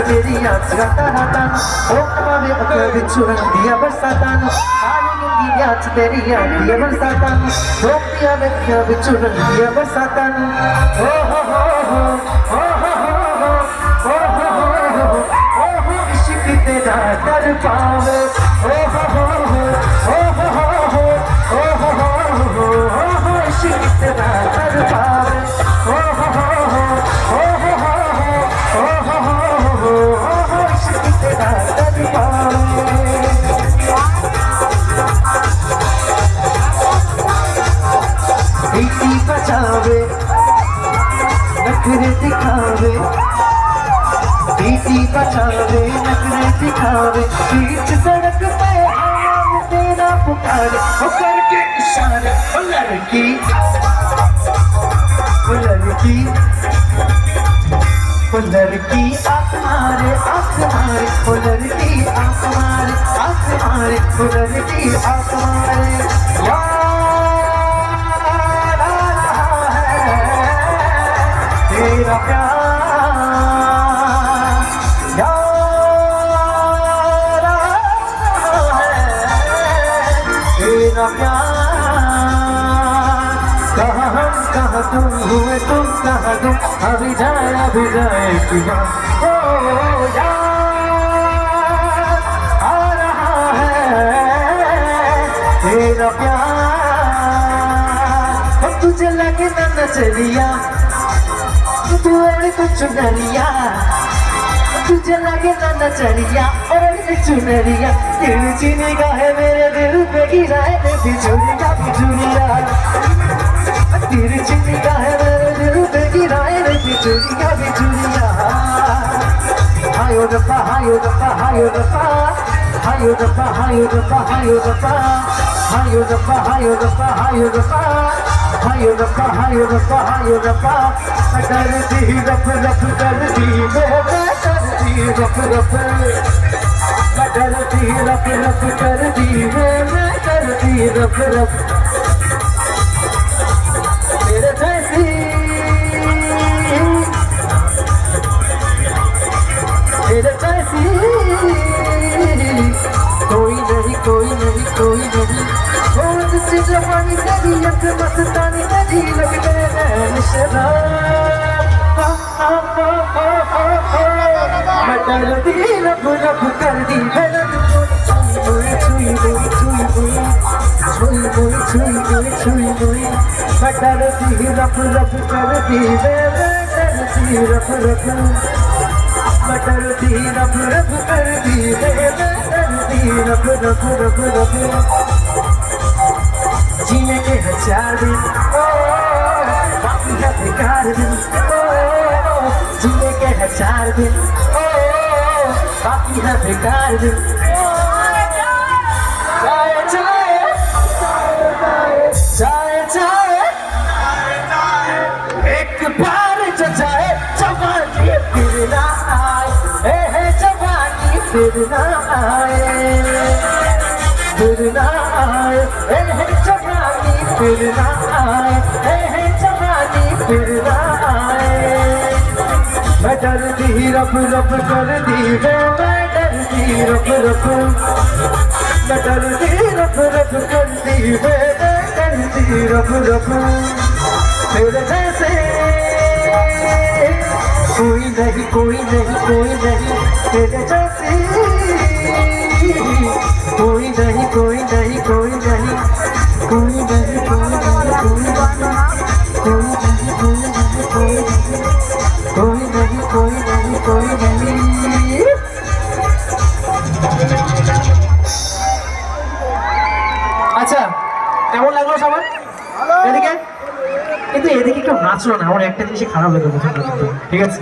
तेरी याद राता राता ओ कमावे कभी चुरन दिया बरसाता आनी नींदी याद तेरी याद दिया बरसाता ओ पिया वे कभी चुरन दिया बरसाता ओ हो हो हो ओ हो हो हो ओ हो इश्क तेरा कर पावे ओ हो हो ओ हो हो ओ हो हो इश्क तेरा कर पावे ओ हो हो ओ हो हो इश्क तेरा कर पावे बेटी बचावे नखरे दिखावे बेटी बचावे नखरे दिखावे बीच सड़क पे नाम तेरा पुकारे वो करके इशारे वो लड़की वो लड़की वो लड़की आँख मारे वो लड़की आँख मारे वो लड़की आँख मारे याद आ रहा है तेरा प्यार याद आ रहा है तेरा प्यार कहाँ हम कहाँ तुम हुए तुम कहाँ तुम अभी जाए की बात ओ याद आ रहा है तेरा प्यार और तुझे लगे ना नजरिया तू अरे कुछ नरिया तुझे लगे ना नजरिया और चुनरिया तिरछी निगाहें मेरे दिल पे गिराए बिजुरिया बिजुरिया तिरछी निगाहें मेरे दिल पे गिराए बिजुरिया बिजुरिया हायो रब्बा हायो रब्बा हायो रब्बा हायो रब्बा हायो रब्बा हायो रब्बा हायो रब्बा हायो रब्बा हायो रब्बा हायो रब्बा हायो रब्बा हायो रब्बा करती रफ रफ करती मैं करती रफ रफ करती रफ रफ करती मैं करती रफ रफ तेरे जैसी तेरे जैसी कोई नहीं कोई नहीं कोई नहीं बहुत सी जवानी तेरी अख मस्तानी तेरी लगते नैन शराब मैं डरती रब रब कर दी छुई छुई मैं डरती रब रब कर दी मैं डरती रब रब मैं डरती रब रब कर दी मैं डरती रब रब रब रब जीने के हैं 4 दिन बाकी है बेकार दिन जीने के हैं 4 दिन बाकी है बेकार दिन जाए जाए जाए जाए एक बार जो जाए जवानी फिर ना आए जवानी फिर ना आए फिर ना आए जवानी फिर ना आए जवानी फिर ना आए मैं डरती रब रब कर दी मैं डरती रब रब मैं डरती रब रब कर दी मैं डरती रब रब तेरे जैसे कोई नहीं कोई नहीं कोई नहीं तेरे जैसे कोई नहीं कोई नहीं कोई नहीं कोई नहीं कोई नहीं कोई नहीं कोई नहीं कोई नहीं कोई नहीं कोई नहीं আচ্ছা কেমন লাগলো সবার এদিকে কিন্তু এদিকে কেউ নাচলো না আমার একটা জিনিসই খারাপ লাগলো ঠিক আছে